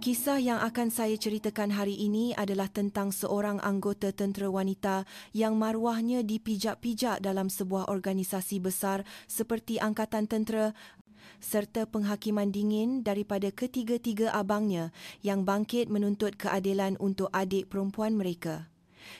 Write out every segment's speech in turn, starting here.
Kisah yang akan saya ceritakan hari ini adalah tentang seorang anggota tentera wanita yang maruahnya dipijak-pijak dalam sebuah organisasi besar seperti Angkatan Tentera serta penghakiman dingin daripada ketiga-tiga abangnya yang bangkit menuntut keadilan untuk adik perempuan mereka.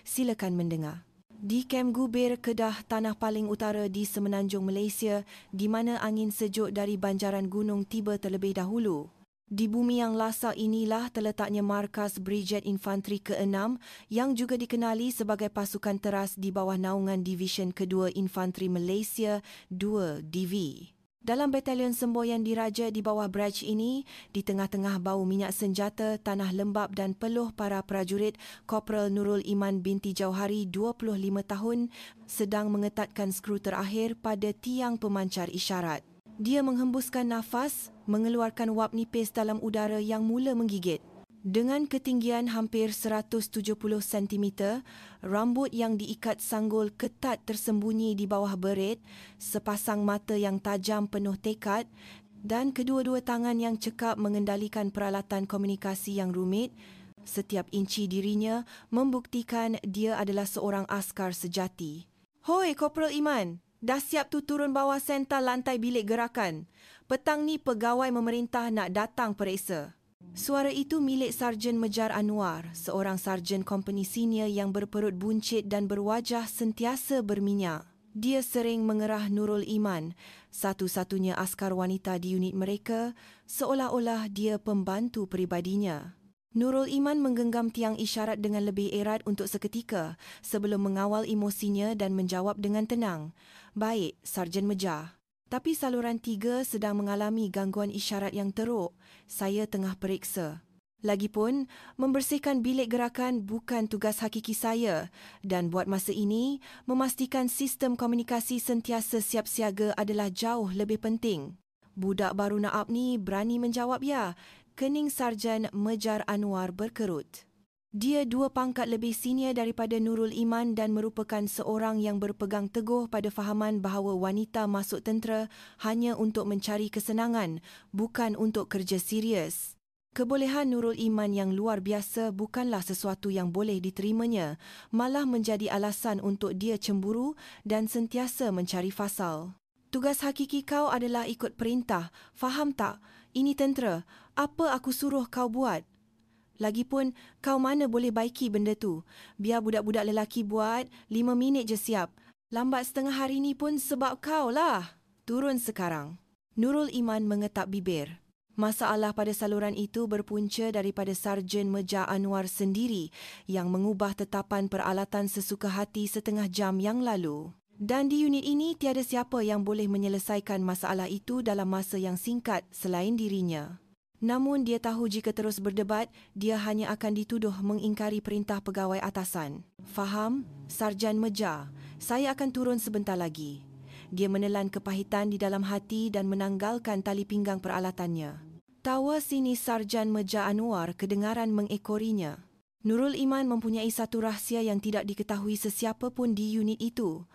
Silakan mendengar. Di Kem Gubir, Kedah, tanah paling utara di semenanjung Malaysia, di mana angin sejuk dari banjaran gunung tiba terlebih dahulu. Di bumi yang lasak inilah terletaknya markas Brigade Infanteri ke-6 yang juga dikenali sebagai pasukan teras di bawah naungan Divisyen Kedua Infanteri Malaysia 2 DV. Dalam batalion semboyan diraja di bawah Braj ini, di tengah-tengah bau minyak senjata, tanah lembap dan peluh para prajurit, Korporal Nurul Iman binti Jauhari, 25 tahun, sedang mengetatkan skru terakhir pada tiang pemancar isyarat. Dia menghembuskan nafas, mengeluarkan wap nipis dalam udara yang mula menggigit. Dengan ketinggian hampir 170 cm, rambut yang diikat sanggul ketat tersembunyi di bawah berit, sepasang mata yang tajam penuh tekad dan kedua-dua tangan yang cekap mengendalikan peralatan komunikasi yang rumit, setiap inci dirinya membuktikan dia adalah seorang askar sejati. "Hoi, Korporal Iman! Dah siap tu turun bawah sentral lantai bilik gerakan. Petang ni pegawai memerintah nak datang periksa." Suara itu milik Sarjan Mejar Anwar, seorang sarjan kompani senior yang berperut buncit dan berwajah sentiasa berminyak. Dia sering mengerah Nurul Iman, satu-satunya askar wanita di unit mereka, seolah-olah dia pembantu peribadinya. Nurul Iman menggenggam tiang isyarat dengan lebih erat untuk seketika sebelum mengawal emosinya dan menjawab dengan tenang. "Baik, Sarjan Mejar. Tapi saluran 3 sedang mengalami gangguan isyarat yang teruk. Saya tengah periksa. Lagipun, membersihkan bilik gerakan bukan tugas hakiki saya dan buat masa ini, memastikan sistem komunikasi sentiasa siap siaga adalah jauh lebih penting." "Budak baru Naab ni berani menjawab ya?" Kening Sarjan Mejar Anwar berkerut. Dia 2 pangkat lebih senior daripada Nurul Iman dan merupakan seorang yang berpegang teguh pada fahaman bahawa wanita masuk tentera hanya untuk mencari kesenangan, bukan untuk kerja serius. Kebolehan Nurul Iman yang luar biasa bukanlah sesuatu yang boleh diterimanya, malah menjadi alasan untuk dia cemburu dan sentiasa mencari fasal. "Tugas hakiki kau adalah ikut perintah, faham tak? Ini tentera. Apa aku suruh kau buat? Lagipun, kau mana boleh baiki benda tu? Biar budak-budak lelaki buat, 5 minit je siap. Lambat setengah hari ni pun sebab kau lah. Turun sekarang." Nurul Iman mengetap bibir. Masalah pada saluran itu berpunca daripada Sarjan Mejar Anwar sendiri yang mengubah tetapan peralatan sesuka hati setengah jam yang lalu. Dan di unit ini tiada siapa yang boleh menyelesaikan masalah itu dalam masa yang singkat selain dirinya. Namun dia tahu jika terus berdebat, dia hanya akan dituduh mengingkari perintah pegawai atasan. "Faham, Sarjan Mejar, saya akan turun sebentar lagi." Dia menelan kepahitan di dalam hati dan menanggalkan tali pinggang peralatannya. Tawa sinis Sarjan Mejar Anwar kedengaran mengekorinya. Nurul Iman mempunyai satu rahsia yang tidak diketahui sesiapa pun di unit itu.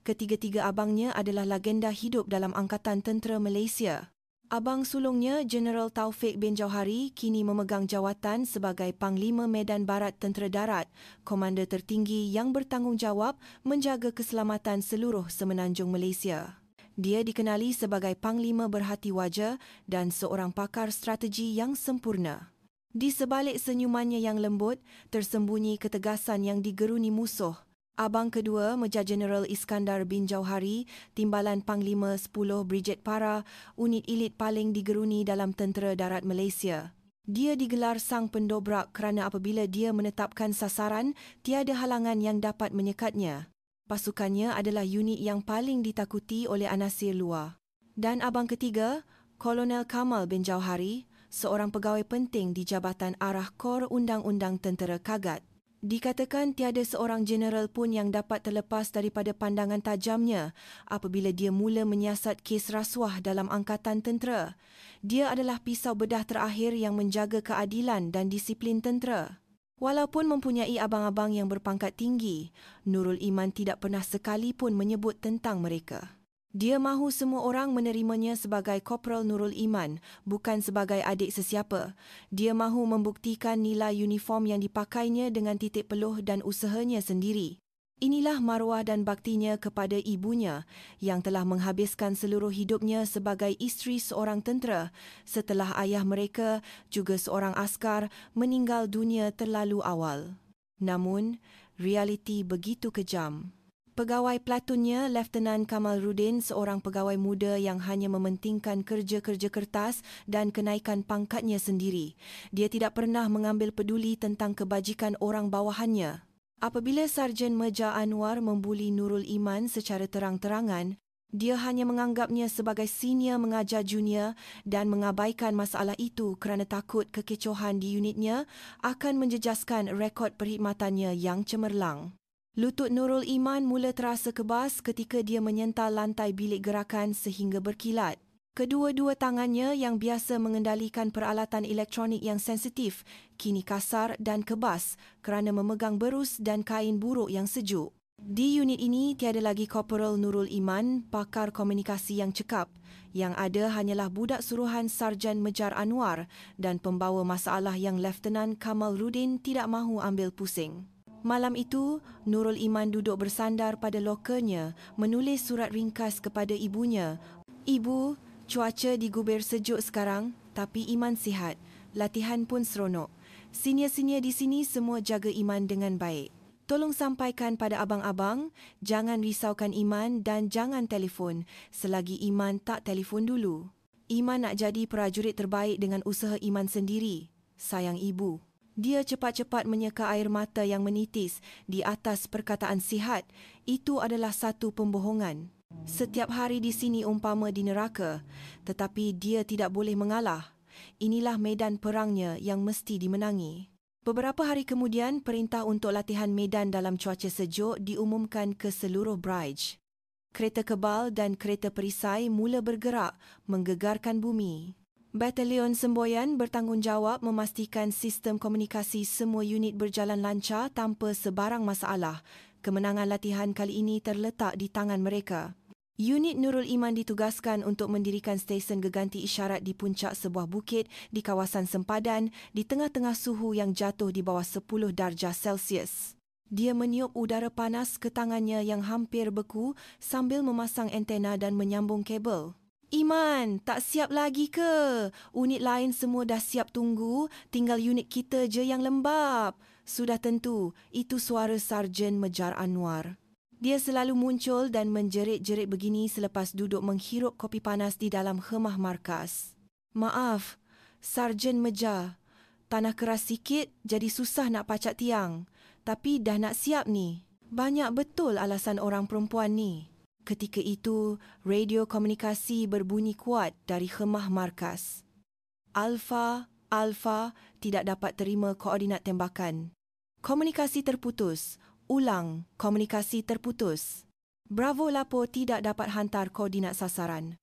Ketiga-tiga abangnya adalah legenda hidup dalam Angkatan Tentera Malaysia. Abang sulungnya, Jeneral Taufik bin Jauhari, kini memegang jawatan sebagai Panglima Medan Barat Tentera Darat, komander tertinggi yang bertanggungjawab menjaga keselamatan seluruh semenanjung Malaysia. Dia dikenali sebagai Panglima berhati waja dan seorang pakar strategi yang sempurna. Di sebalik senyumannya yang lembut, tersembunyi ketegasan yang digeruni musuh. Abang kedua, Mejar Jeneral Iskandar bin Jauhari, Timbalan Panglima 10 Brigade Para, unit elit paling digeruni dalam Tentera Darat Malaysia. Dia digelar sang pendobrak kerana apabila dia menetapkan sasaran, tiada halangan yang dapat menyekatnya. Pasukannya adalah unit yang paling ditakuti oleh anasir luar. Dan abang ketiga, Kolonel Kamal bin Jauhari, seorang pegawai penting di Jabatan Arah Kor Undang-Undang Tentera Kagat. Dikatakan tiada seorang jeneral pun yang dapat terlepas daripada pandangan tajamnya apabila dia mula menyiasat kes rasuah dalam angkatan tentera. Dia adalah pisau bedah terakhir yang menjaga keadilan dan disiplin tentera. Walaupun mempunyai abang-abang yang berpangkat tinggi, Nurul Iman tidak pernah sekali pun menyebut tentang mereka. Dia mahu semua orang menerimanya sebagai Kopral Nurul Iman, bukan sebagai adik sesiapa. Dia mahu membuktikan nilai uniform yang dipakainya dengan titik peluh dan usahanya sendiri. Inilah maruah dan baktinya kepada ibunya yang telah menghabiskan seluruh hidupnya sebagai isteri seorang tentera setelah ayah mereka, juga seorang askar, meninggal dunia terlalu awal. Namun, realiti begitu kejam. Pegawai platunnya, Lieutenant Kamalruddin, seorang pegawai muda yang hanya mementingkan kerja-kerja kertas dan kenaikan pangkatnya sendiri. Dia tidak pernah mengambil peduli tentang kebajikan orang bawahannya. Apabila Sarjan Meja Anwar membuli Nurul Iman secara terang-terangan, dia hanya menganggapnya sebagai senior mengajar junior dan mengabaikan masalah itu kerana takut kekecohan di unitnya akan menjejaskan rekod perkhidmatannya yang cemerlang. Lutut Nurul Iman mula terasa kebas ketika dia menyental lantai bilik gerakan sehingga berkilat. Kedua-dua tangannya yang biasa mengendalikan peralatan elektronik yang sensitif kini kasar dan kebas kerana memegang berus dan kain buruk yang sejuk. Di unit ini tiada lagi Korporal Nurul Iman, pakar komunikasi yang cekap. Yang ada hanyalah budak suruhan Sarjan Mejar Anwar dan pembawa masalah yang Lieutenant Kamalruddin tidak mahu ambil pusing. Malam itu, Nurul Iman duduk bersandar pada lokernya menulis surat ringkas kepada ibunya. Ibu, cuaca di Gubir sejuk sekarang, tapi Iman sihat. Latihan pun seronok. Senior-senior di sini semua jaga Iman dengan baik. Tolong sampaikan pada abang-abang, jangan risaukan Iman dan jangan telefon selagi Iman tak telefon dulu. Iman nak jadi prajurit terbaik dengan usaha Iman sendiri. Sayang ibu. Dia cepat-cepat menyeka air mata yang menitis di atas perkataan sihat. Itu adalah satu pembohongan. Setiap hari di sini umpama di neraka, tetapi dia tidak boleh mengalah. Inilah medan perangnya yang mesti dimenangi. Beberapa hari kemudian, perintah untuk latihan medan dalam cuaca sejuk diumumkan ke seluruh Brij. Kereta kebal dan kereta perisai mula bergerak, menggegarkan bumi. Batalion Semboyan bertanggungjawab memastikan sistem komunikasi semua unit berjalan lancar tanpa sebarang masalah. Kemenangan latihan kali ini terletak di tangan mereka. Unit Nurul Iman ditugaskan untuk mendirikan stesen geganti isyarat di puncak sebuah bukit di kawasan sempadan di tengah-tengah suhu yang jatuh di bawah 10 darjah Celsius. Dia meniup udara panas ke tangannya yang hampir beku sambil memasang antena dan menyambung kabel. Iman, tak siap lagi ke? Unit lain semua dah siap tunggu, tinggal unit kita je yang lembab. Sudah tentu, itu suara Sarjan Mejar Anwar. Dia selalu muncul dan menjerit-jerit begini selepas duduk menghirup kopi panas di dalam khemah markas. Maaf, Sarjan Mejar. Tanah keras sikit jadi susah nak pacak tiang. Tapi dah nak siap ni. Banyak betul alasan orang perempuan ni. Ketika itu, radio komunikasi berbunyi kuat dari khemah markas. Alfa tidak dapat terima koordinat tembakan. Komunikasi terputus. Ulang, komunikasi terputus. Bravo Lapo tidak dapat hantar koordinat sasaran.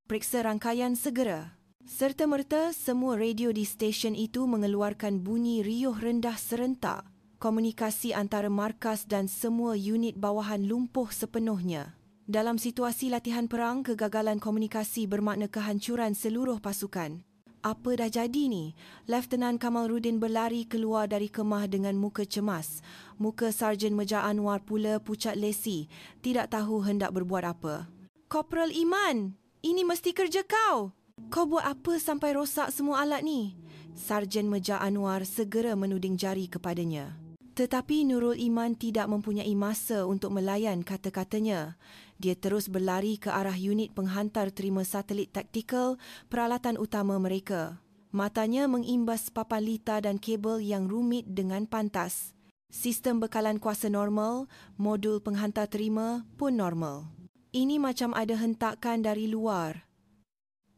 Periksa rangkaian segera. Serta-merta, semua radio di stesen itu mengeluarkan bunyi riuh rendah serentak. Komunikasi antara markas dan semua unit bawahan lumpuh sepenuhnya. Dalam situasi latihan perang, kegagalan komunikasi bermakna kehancuran seluruh pasukan. Apa dah jadi ni? Lieutenant Kamalruddin berlari keluar dari kemah dengan muka cemas. Muka Sarjan Mejar Anwar pula pucat lesi, tidak tahu hendak berbuat apa. Korporal Iman, ini mesti kerja kau. Kau buat apa sampai rosak semua alat ni? Sarjan Mejar Anwar segera menuding jari kepadanya. Tetapi Nurul Iman tidak mempunyai masa untuk melayan kata-katanya. Dia terus berlari ke arah unit penghantar terima satelit taktikal, peralatan utama mereka. Matanya mengimbas papan lita dan kabel yang rumit dengan pantas. Sistem bekalan kuasa normal, modul penghantar terima pun normal. Ini macam ada hentakan dari luar.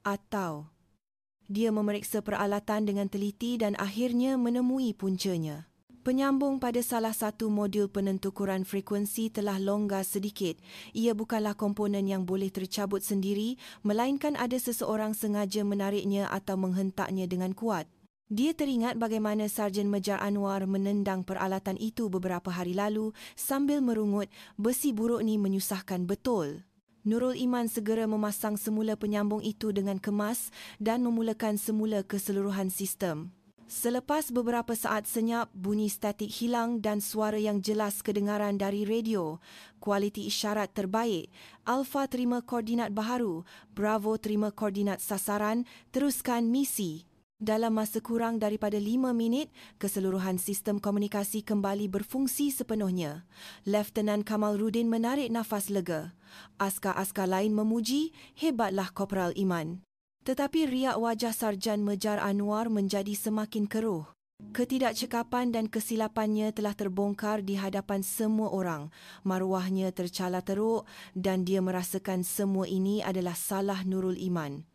Atau dia memeriksa peralatan dengan teliti dan akhirnya menemui puncanya. Penyambung pada salah satu modul penentukuran frekuensi telah longgar sedikit. Ia bukanlah komponen yang boleh tercabut sendiri, melainkan ada seseorang sengaja menariknya atau menghentaknya dengan kuat. Dia teringat bagaimana Sarjan Mejar Anwar menendang peralatan itu beberapa hari lalu sambil merungut, besi buruk ni menyusahkan betul. Nurul Iman segera memasang semula penyambung itu dengan kemas dan memulakan semula keseluruhan sistem. Selepas beberapa saat senyap, bunyi statik hilang dan suara yang jelas kedengaran dari radio. Kualiti isyarat terbaik. Alpha terima koordinat baharu. Bravo terima koordinat sasaran. Teruskan misi. Dalam masa kurang daripada 5 minit, keseluruhan sistem komunikasi kembali berfungsi sepenuhnya. Lieutenant Kamalruddin menarik nafas lega. Askar-askar lain memuji, hebatlah Korporal Iman. Tetapi riak wajah Sarjan Mejar Anwar menjadi semakin keruh. Ketidakcekapan dan kesilapannya telah terbongkar di hadapan semua orang. Maruahnya tercala teruk dan dia merasakan semua ini adalah salah Nurul Iman.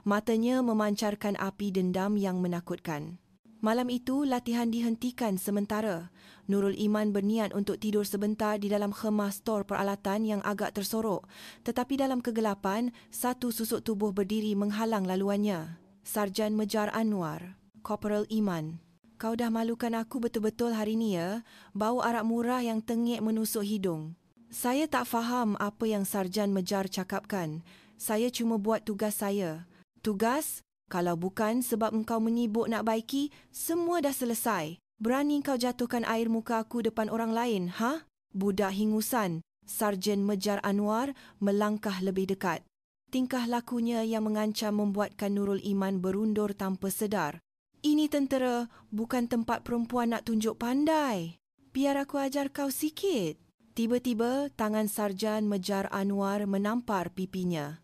Matanya memancarkan api dendam yang menakutkan. Malam itu, latihan dihentikan sementara. Nurul Iman berniat untuk tidur sebentar di dalam khemah stor peralatan yang agak tersorok. Tetapi dalam kegelapan, satu susuk tubuh berdiri menghalang laluannya. Sarjan Mejar Anwar, Korporal Iman. Kau dah malukan aku betul-betul hari ni ya. Bau arak murah yang tengik menusuk hidung. Saya tak faham apa yang Sarjan Mejar cakapkan. Saya cuma buat tugas saya. Tugas? Kalau bukan sebab engkau menyibuk nak baiki, semua dah selesai. Berani kau jatuhkan air muka aku depan orang lain, ha? Budak hingusan. Sarjan Mejar Anwar melangkah lebih dekat. Tingkah lakunya yang mengancam membuatkan Nurul Iman berundur tanpa sedar. Ini tentera, bukan tempat perempuan nak tunjuk pandai. Biar aku ajar kau sikit. Tiba-tiba, tangan Sarjan Mejar Anwar menampar pipinya.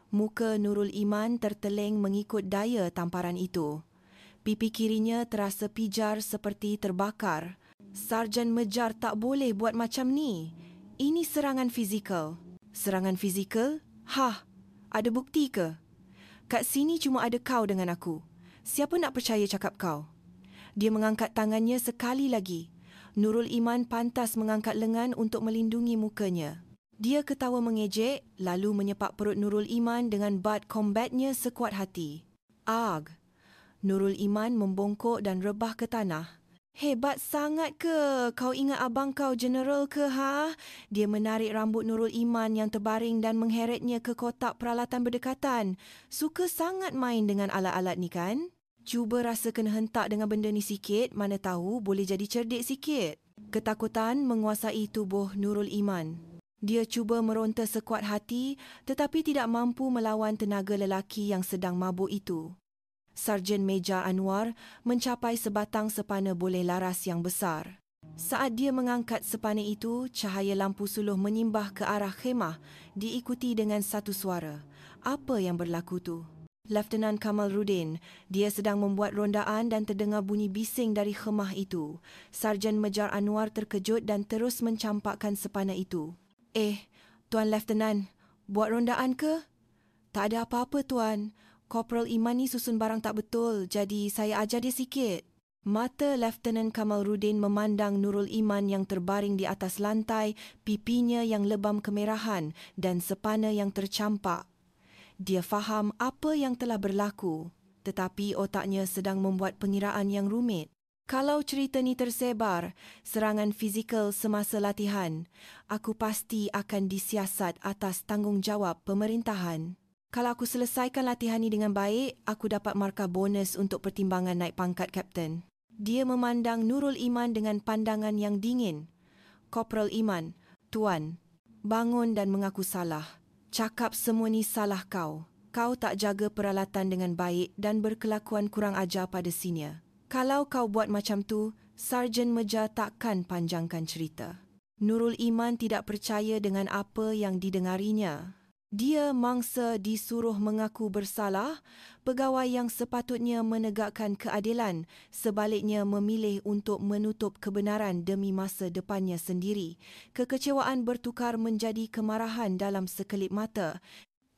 Muka Nurul Iman terteleng mengikut daya tamparan itu. Pipi kirinya terasa pijar seperti terbakar. Sarjan Mejar tak boleh buat macam ni. Ini serangan fizikal. Serangan fizikal? Hah, ada bukti ke? Kat sini cuma ada kau dengan aku. Siapa nak percaya cakap kau? Dia mengangkat tangannya sekali lagi. Nurul Iman pantas mengangkat lengan untuk melindungi mukanya. Dia ketawa mengejek, lalu menyepak perut Nurul Iman dengan bat combatnya sekuat hati. Ag! Nurul Iman membongkok dan rebah ke tanah. Hebat sangat ke? Kau ingat abang kau general ke, ha? Dia menarik rambut Nurul Iman yang terbaring dan mengheretnya ke kotak peralatan berdekatan. Suka sangat main dengan alat-alat ni kan? Cuba rasa kena hentak dengan benda ni sikit, mana tahu boleh jadi cerdik sikit. Ketakutan menguasai tubuh Nurul Iman. Dia cuba meronta sekuat hati tetapi tidak mampu melawan tenaga lelaki yang sedang mabuk itu. Sarjan Mejar Anwar mencapai sebatang sepana boleh laras yang besar. Saat dia mengangkat sepana itu, cahaya lampu suluh menyimbah ke arah khemah diikuti dengan satu suara. Apa yang berlaku tu? Lieutenant Kamalruddin, dia sedang membuat rondaan dan terdengar bunyi bising dari khemah itu. Sarjan Mejar Anwar terkejut dan terus mencampakkan sepana itu. Tuan Lieutenant, buat rondaan ke? Tak ada apa-apa, Tuan. Korporal Iman ni susun barang tak betul, jadi saya ajar dia sikit. Mata Lieutenant Kamalruddin memandang Nurul Iman yang terbaring di atas lantai, pipinya yang lebam kemerahan dan sepana yang tercampak. Dia faham apa yang telah berlaku, tetapi otaknya sedang membuat pengiraan yang rumit. Kalau cerita ni tersebar, serangan fizikal semasa latihan, aku pasti akan disiasat atas tanggungjawab pemerintahan. Kalau aku selesaikan latihan ni dengan baik, aku dapat markah bonus untuk pertimbangan naik pangkat Kapten. Dia memandang Nurul Iman dengan pandangan yang dingin. Korporal Iman, Tuan, bangun dan mengaku salah. Cakap semua ni salah kau. Kau tak jaga peralatan dengan baik dan berkelakuan kurang ajar pada senior. Kalau kau buat macam tu, Sarjan Mejar takkan panjangkan cerita. Nurul Iman tidak percaya dengan apa yang didengarinya. Dia mangsa disuruh mengaku bersalah, pegawai yang sepatutnya menegakkan keadilan sebaliknya memilih untuk menutup kebenaran demi masa depannya sendiri. Kekecewaan bertukar menjadi kemarahan dalam sekelip mata.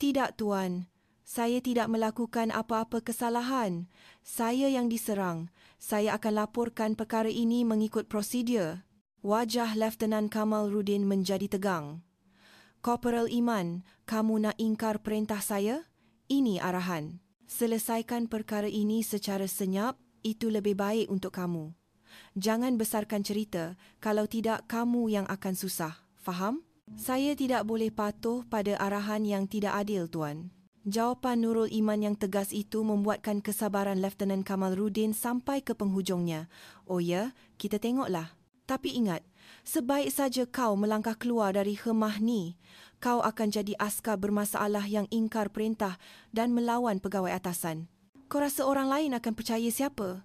Tidak, Tuan. Saya tidak melakukan apa-apa kesalahan. Saya yang diserang. Saya akan laporkan perkara ini mengikut prosedur. Wajah Lieutenant Kamalruddin menjadi tegang. Korporal Iman, kamu nak ingkar perintah saya? Ini arahan. Selesaikan perkara ini secara senyap, itu lebih baik untuk kamu. Jangan besarkan cerita, kalau tidak kamu yang akan susah. Faham? Saya tidak boleh patuh pada arahan yang tidak adil, Tuan. Jawapan Nurul Iman yang tegas itu membuatkan kesabaran Lieutenant Kamaludin sampai ke penghujungnya. Oh ya, kita tengoklah. Tapi ingat, sebaik saja kau melangkah keluar dari khemah ni, kau akan jadi askar bermasalah yang ingkar perintah dan melawan pegawai atasan. Kau rasa orang lain akan percaya siapa?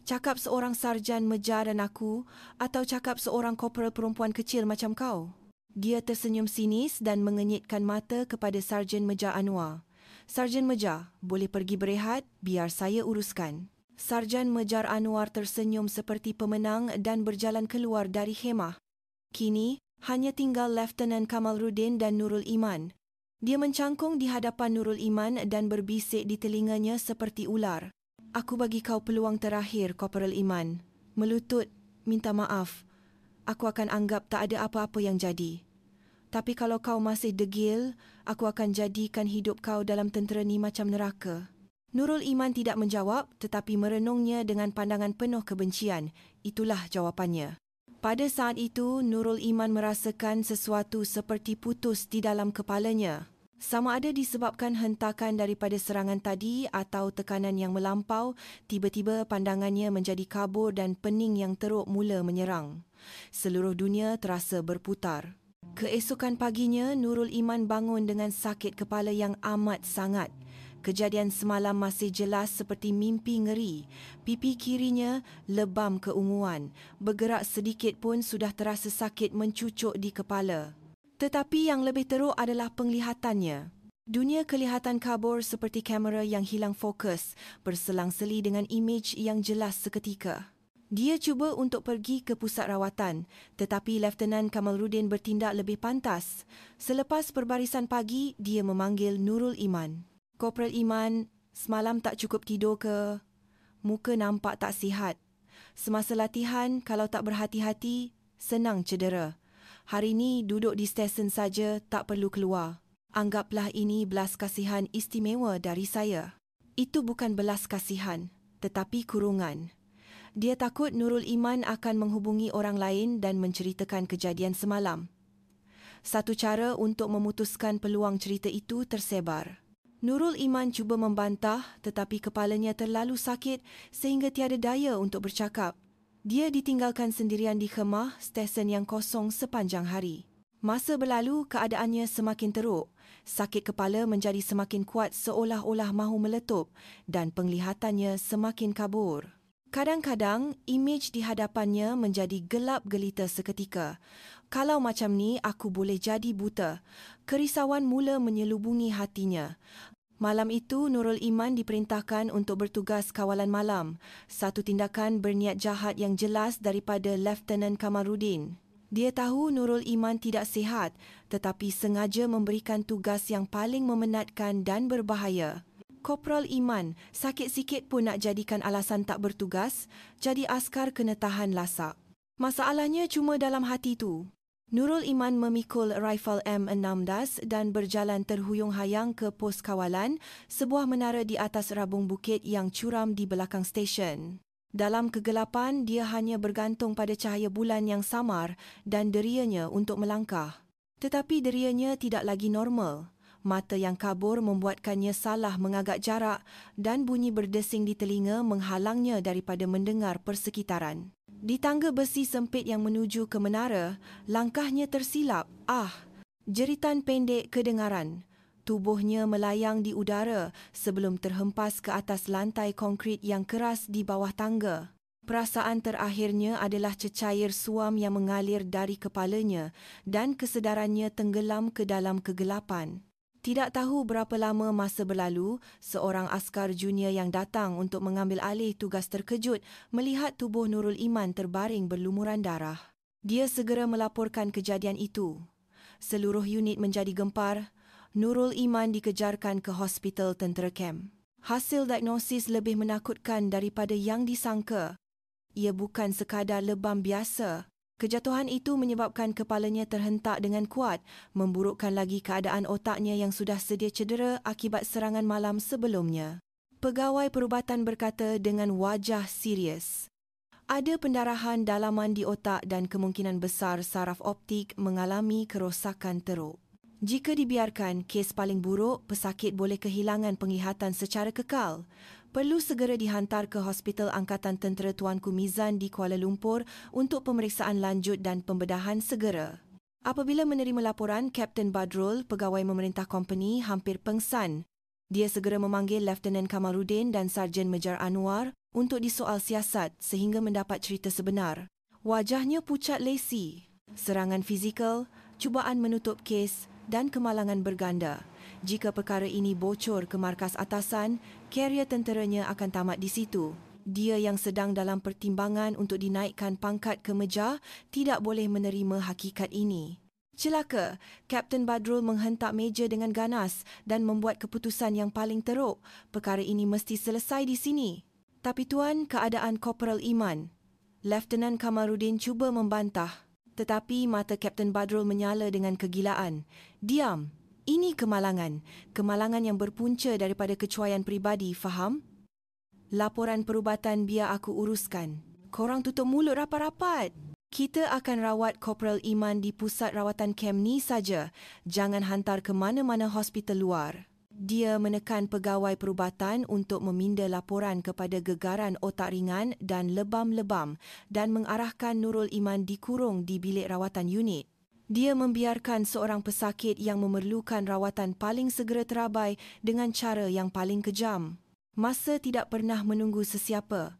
Cakap seorang sarjan meja dan aku atau cakap seorang korporal perempuan kecil macam kau? Dia tersenyum sinis dan mengenyitkan mata kepada Sarjan Meja Anwar. Sarjan Meja, boleh pergi berehat, biar saya uruskan. Sarjan Mejar Anwar tersenyum seperti pemenang dan berjalan keluar dari khemah. Kini, hanya tinggal Lieutenant Kamaludin dan Nurul Iman. Dia mencangkung di hadapan Nurul Iman dan berbisik di telinganya seperti ular. Aku bagi kau peluang terakhir, Korporal Iman. Melutut, minta maaf. Aku akan anggap tak ada apa-apa yang jadi. Tapi kalau kau masih degil, aku akan jadikan hidup kau dalam tentera ni macam neraka. Nurul Iman tidak menjawab tetapi merenungnya dengan pandangan penuh kebencian. Itulah jawapannya. Pada saat itu, Nurul Iman merasakan sesuatu seperti putus di dalam kepalanya. Sama ada disebabkan hentakan daripada serangan tadi atau tekanan yang melampau, tiba-tiba pandangannya menjadi kabur dan pening yang teruk mula menyerang. Seluruh dunia terasa berputar. Keesokan paginya, Nurul Iman bangun dengan sakit kepala yang amat sangat. Kejadian semalam masih jelas seperti mimpi ngeri. Pipi kirinya lebam keunguan. Bergerak sedikit pun sudah terasa sakit mencucuk di kepala. Tetapi yang lebih teruk adalah penglihatannya. Dunia kelihatan kabur seperti kamera yang hilang fokus, berselang-seli dengan imej yang jelas seketika. Dia cuba untuk pergi ke pusat rawatan, tetapi Lieutenant Kamaludin bertindak lebih pantas. Selepas perbarisan pagi, dia memanggil Nurul Iman. Korporal Iman, semalam tak cukup tidur ke? Muka nampak tak sihat. Semasa latihan, kalau tak berhati-hati, senang cedera. Hari ni duduk di stesen saja, tak perlu keluar. Anggaplah ini belas kasihan istimewa dari saya. Itu bukan belas kasihan, tetapi kurungan. Dia takut Nurul Iman akan menghubungi orang lain dan menceritakan kejadian semalam. Satu cara untuk memutuskan peluang cerita itu tersebar. Nurul Iman cuba membantah tetapi kepalanya terlalu sakit sehingga tiada daya untuk bercakap. Dia ditinggalkan sendirian di khemah stesen yang kosong sepanjang hari. Masa berlalu, keadaannya semakin teruk. Sakit kepala menjadi semakin kuat seolah-olah mahu meletup dan penglihatannya semakin kabur. Kadang-kadang, imej di hadapannya menjadi gelap gelita seketika. Kalau macam ni, aku boleh jadi buta. Kerisauan mula menyelubungi hatinya. Malam itu, Nurul Iman diperintahkan untuk bertugas kawalan malam. Satu tindakan berniat jahat yang jelas daripada Lieutenant Kamaludin. Dia tahu Nurul Iman tidak sihat, tetapi sengaja memberikan tugas yang paling memenatkan dan berbahaya. Korporal Iman, sakit sikit pun nak jadikan alasan tak bertugas, jadi askar kena tahan lasak. Masalahnya cuma dalam hati tu. Nurul Iman memikul rifle M16 dan berjalan terhuyung-hayang ke pos kawalan, sebuah menara di atas rabung bukit yang curam di belakang stesen. Dalam kegelapan, dia hanya bergantung pada cahaya bulan yang samar dan derianya untuk melangkah. Tetapi derianya tidak lagi normal. Mata yang kabur membuatkannya salah mengagak jarak dan bunyi berdesing di telinga menghalangnya daripada mendengar persekitaran. Di tangga besi sempit yang menuju ke menara, langkahnya tersilap. Jeritan pendek kedengaran. Tubuhnya melayang di udara sebelum terhempas ke atas lantai konkrit yang keras di bawah tangga. Perasaan terakhirnya adalah cecair suam yang mengalir dari kepalanya dan kesedarannya tenggelam ke dalam kegelapan. Tidak tahu berapa lama masa berlalu, seorang askar junior yang datang untuk mengambil alih tugas terkejut melihat tubuh Nurul Iman terbaring berlumuran darah. Dia segera melaporkan kejadian itu. Seluruh unit menjadi gempar. Nurul Iman dikejarkan ke hospital tentera kem. Hasil diagnosis lebih menakutkan daripada yang disangka. Ia bukan sekadar lebam biasa. Kejatuhan itu menyebabkan kepalanya terhentak dengan kuat, memburukkan lagi keadaan otaknya yang sudah sedia cedera akibat serangan malam sebelumnya. Pegawai perubatan berkata dengan wajah serius, Ada pendarahan dalaman di otak dan kemungkinan besar saraf optik mengalami kerosakan teruk. Jika dibiarkan, kes paling buruk, pesakit boleh kehilangan penglihatan secara kekal. Perlu segera dihantar ke Hospital Angkatan Tentera Tuanku Mizan di Kuala Lumpur untuk pemeriksaan lanjut dan pembedahan segera. Apabila menerima laporan, Kapten Badrul, pegawai memerintah company, hampir pengsan. Dia segera memanggil Lieutenant Kamaluddin dan Sarjan Mejar Anwar untuk disoal siasat sehingga mendapat cerita sebenar. Wajahnya pucat lesi, serangan fizikal, cubaan menutup kes dan kemalangan berganda. Jika perkara ini bocor ke markas atasan, karier tenteranya akan tamat di situ. Dia yang sedang dalam pertimbangan untuk dinaikkan pangkat ke Mejar tidak boleh menerima hakikat ini. Celaka, Kapten Badrul menghentak meja dengan ganas dan membuat keputusan yang paling teruk. Perkara ini mesti selesai di sini. Tapi tuan, keadaan Korporal Iman. Lieutenant Kamaluddin cuba membantah. Tetapi mata Kapten Badrul menyala dengan kegilaan. Diam. Ini kemalangan. Kemalangan yang berpunca daripada kecuaian peribadi, faham? Laporan perubatan biar aku uruskan. Korang tutup mulut rapat-rapat. Kita akan rawat Korporal Iman di pusat rawatan kem ni saja. Jangan hantar ke mana-mana hospital luar. Dia menekan pegawai perubatan untuk meminda laporan kepada gegaran otak ringan dan lebam-lebam dan mengarahkan Nurul Iman dikurung di bilik rawatan unit. Dia membiarkan seorang pesakit yang memerlukan rawatan paling segera terabai dengan cara yang paling kejam. Masa tidak pernah menunggu sesiapa.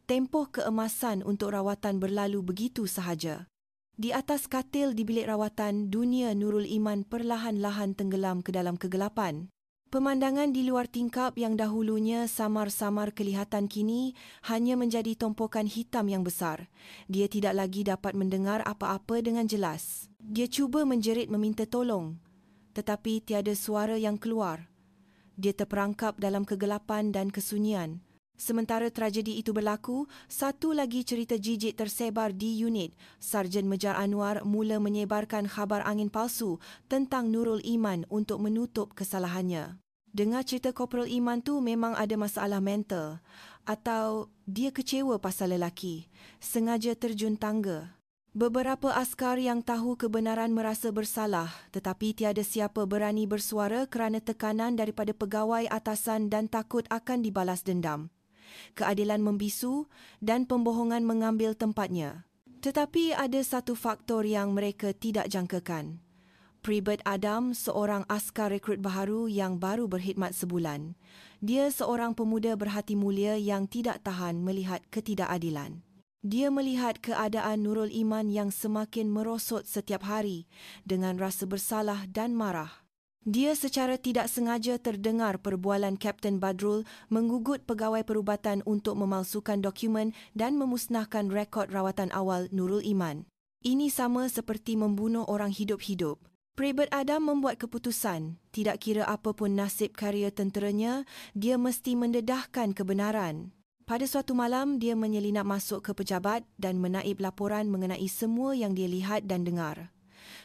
Tempoh keemasan untuk rawatan berlalu begitu sahaja. Di atas katil di bilik rawatan, dunia Nurul Iman perlahan-lahan tenggelam ke dalam kegelapan. Pemandangan di luar tingkap yang dahulunya samar-samar kelihatan kini hanya menjadi tumpukan hitam yang besar. Dia tidak lagi dapat mendengar apa-apa dengan jelas. Dia cuba menjerit meminta tolong, tetapi tiada suara yang keluar. Dia terperangkap dalam kegelapan dan kesunyian. Sementara tragedi itu berlaku, satu lagi cerita jijik tersebar di unit. Sarjan Mejar Anwar mula menyebarkan khabar angin palsu tentang Nurul Iman untuk menutup kesalahannya. Dengar cerita Korporal Iman tu memang ada masalah mental atau dia kecewa pasal lelaki, sengaja terjun tangga. Beberapa askar yang tahu kebenaran merasa bersalah, tetapi tiada siapa berani bersuara kerana tekanan daripada pegawai atasan dan takut akan dibalas dendam. Keadilan membisu dan pembohongan mengambil tempatnya. Tetapi ada satu faktor yang mereka tidak jangkakan. Pribet Adam, seorang askar rekrut baharu yang baru berkhidmat sebulan. Dia seorang pemuda berhati mulia yang tidak tahan melihat ketidakadilan. Dia melihat keadaan Nurul Iman yang semakin merosot setiap hari dengan rasa bersalah dan marah. Dia secara tidak sengaja terdengar perbualan Kapten Badrul menggugut pegawai perubatan untuk memalsukan dokumen dan memusnahkan rekod rawatan awal Nurul Iman. Ini sama seperti membunuh orang hidup-hidup. Pribet Adam membuat keputusan, tidak kira apapun nasib karier tenteranya, dia mesti mendedahkan kebenaran. Pada suatu malam, dia menyelinap masuk ke pejabat dan menaip laporan mengenai semua yang dia lihat dan dengar.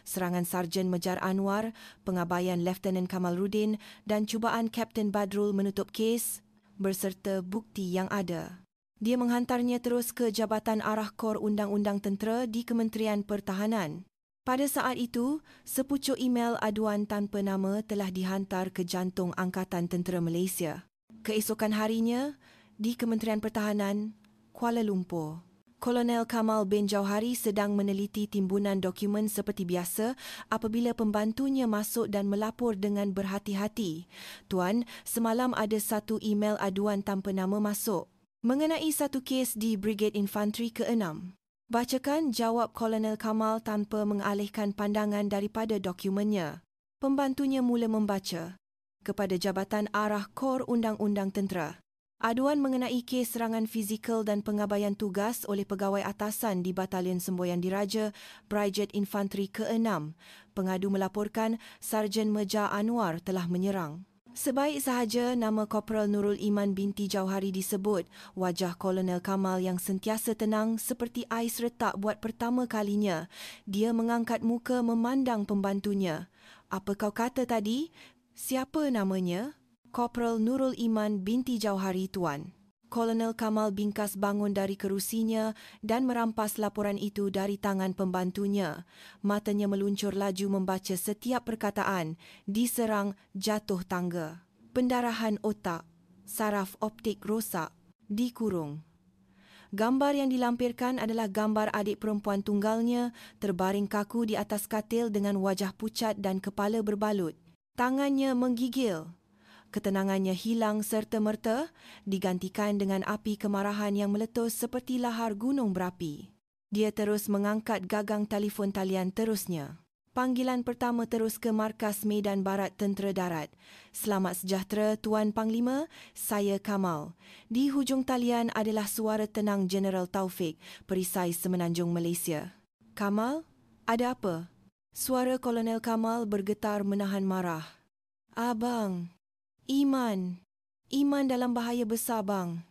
Serangan Sarjan Mejar Anwar, pengabaian Lieutenant Kamaluddin dan cubaan Kapten Badrul menutup kes berserta bukti yang ada. Dia menghantarnya terus ke Jabatan Arah Kor Undang-Undang Tentera di Kementerian Pertahanan. Pada saat itu, sepucuk email aduan tanpa nama telah dihantar ke jantung Angkatan Tentera Malaysia. Keesokan harinya, di Kementerian Pertahanan, Kuala Lumpur, Kolonel Kamal bin Jauhari sedang meneliti timbunan dokumen seperti biasa apabila pembantunya masuk dan melapor dengan berhati-hati. Tuan, semalam ada satu email aduan tanpa nama masuk mengenai satu kes di Brigade Infanteri ke-6. Bacakan, jawab Kolonel Kamal tanpa mengalihkan pandangan daripada dokumennya. Pembantunya mula membaca. Kepada Jabatan Arah Kor Undang-Undang Tentera. Aduan mengenai kes serangan fizikal dan pengabaian tugas oleh pegawai atasan di Batalion Semboyan Diraja, Brigade Infanteri ke-6. Pengadu melaporkan Sarjan Mejar Anwar telah menyerang. Sebaik sahaja nama Korporal Nurul Iman binti Jauhari disebut, wajah Kolonel Kamal yang sentiasa tenang seperti ais retak buat pertama kalinya. Dia mengangkat muka memandang pembantunya. Apa kau kata tadi? Siapa namanya? Korporal Nurul Iman binti Jauhari, Tuan. Kolonel Kamal bingkas bangun dari kerusinya dan merampas laporan itu dari tangan pembantunya. Matanya meluncur laju membaca setiap perkataan, diserang jatuh tangga. Pendarahan otak, saraf optik rosak, dikurung. Gambar yang dilampirkan adalah gambar adik perempuan tunggalnya terbaring kaku di atas katil dengan wajah pucat dan kepala berbalut. Tangannya menggigil. Ketenangannya hilang serta-merta, digantikan dengan api kemarahan yang meletus seperti lahar gunung berapi. Dia terus mengangkat gagang telefon talian terusnya. Panggilan pertama terus ke Markas Medan Barat Tentera Darat. Selamat sejahtera Tuan Panglima, saya Kamal. Di hujung talian adalah suara tenang Jeneral Taufik, perisai Semenanjung Malaysia. Kamal, ada apa? Suara Kolonel Kamal bergetar menahan marah. Abang, Iman dalam bahaya besar bang.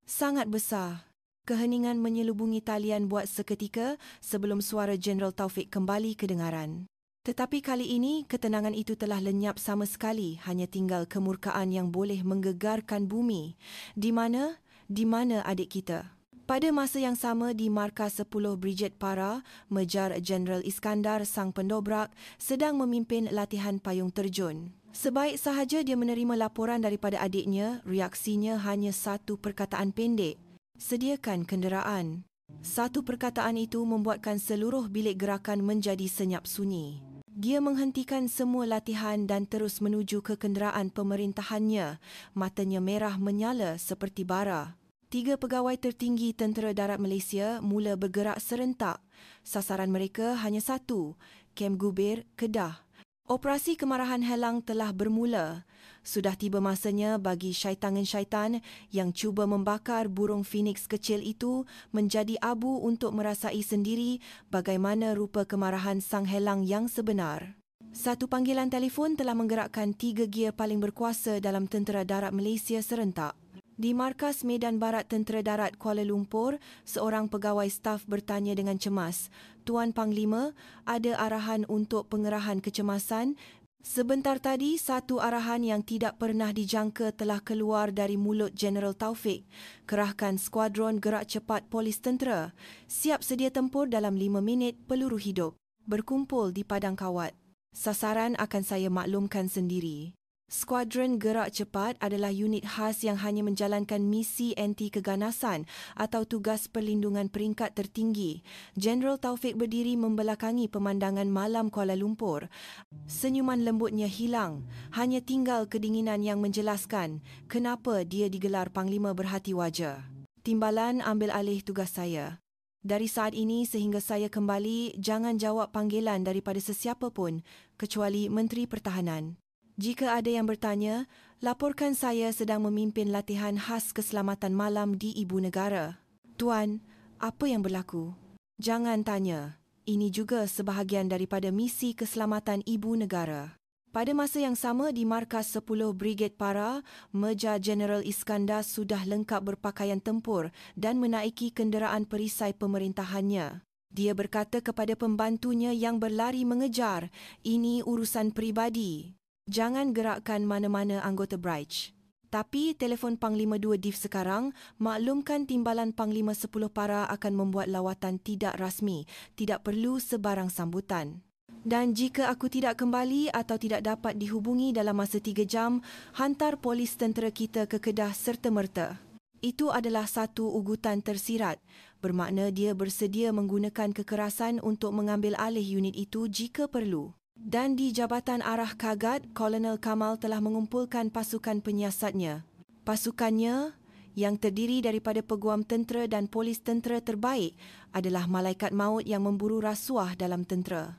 Sangat besar. Keheningan menyelubungi talian buat seketika sebelum suara Jeneral Taufik kembali kedengaran. Tetapi kali ini ketenangan itu telah lenyap sama sekali, hanya tinggal kemurkaan yang boleh menggegarkan bumi. Di mana adik kita? Pada masa yang sama di Markas 10 Brigade Para, Mejar Jeneral Iskandar sang pendobrak sedang memimpin latihan payung terjun. Sebaik sahaja dia menerima laporan daripada adiknya, reaksinya hanya satu perkataan pendek. Sediakan kenderaan. Satu perkataan itu membuatkan seluruh bilik gerakan menjadi senyap sunyi. Dia menghentikan semua latihan dan terus menuju ke kenderaan pemerintahannya. Matanya merah menyala seperti bara. 3 pegawai tertinggi Tentera Darat Malaysia mula bergerak serentak. Sasaran mereka hanya satu, Kem Gubir, Kedah. Operasi kemarahan helang telah bermula. Sudah tiba masanya bagi syaitan-syaitan yang cuba membakar burung Phoenix kecil itu menjadi abu untuk merasai sendiri bagaimana rupa kemarahan sang helang yang sebenar. Satu panggilan telefon telah menggerakkan 3 gear paling berkuasa dalam Tentera Darat Malaysia serentak. Di Markas Medan Barat Tentera Darat Kuala Lumpur, seorang pegawai staf bertanya dengan cemas, "Tuan Panglima, ada arahan untuk pengerahan kecemasan?" Sebentar tadi, satu arahan yang tidak pernah dijangka telah keluar dari mulut Jeneral Taufik. Kerahkan skuadron gerak cepat polis tentera. Siap sedia tempur dalam 5 minit peluru hidup. Berkumpul di padang kawat. Sasaran akan saya maklumkan sendiri. Skuadron gerak cepat adalah unit khas yang hanya menjalankan misi anti keganasan atau tugas perlindungan peringkat tertinggi. Jeneral Taufik berdiri membelakangi pemandangan malam Kuala Lumpur. Senyuman lembutnya hilang, hanya tinggal kedinginan yang menjelaskan kenapa dia digelar Panglima Berhati Waja. Timbalan ambil alih tugas saya. Dari saat ini sehingga saya kembali, jangan jawab panggilan daripada sesiapa pun, kecuali Menteri Pertahanan. Jika ada yang bertanya, laporkan saya sedang memimpin latihan khas keselamatan malam di Ibu Negara. Tuan, apa yang berlaku? Jangan tanya. Ini juga sebahagian daripada misi keselamatan Ibu Negara. Pada masa yang sama di Markas 10 Brigade Para, Mejar Jeneral Iskandar sudah lengkap berpakaian tempur dan menaiki kenderaan perisai pemerintahannya. Dia berkata kepada pembantunya yang berlari mengejar, "Ini urusan peribadi. Jangan gerakkan mana-mana anggota Brigade." Tapi telefon Panglima 2 DIF sekarang maklumkan timbalan Panglima 10 Para akan membuat lawatan tidak rasmi, tidak perlu sebarang sambutan. Dan jika aku tidak kembali atau tidak dapat dihubungi dalam masa 3 jam, hantar polis tentera kita ke Kedah serta-merta. Itu adalah satu ugutan tersirat, bermakna dia bersedia menggunakan kekerasan untuk mengambil alih unit itu jika perlu. Dan di Jabatan Arah Kagat, Kolonel Kamal telah mengumpulkan pasukan penyiasatnya. Pasukannya, yang terdiri daripada peguam tentera dan polis tentera terbaik, adalah malaikat maut yang memburu rasuah dalam tentera.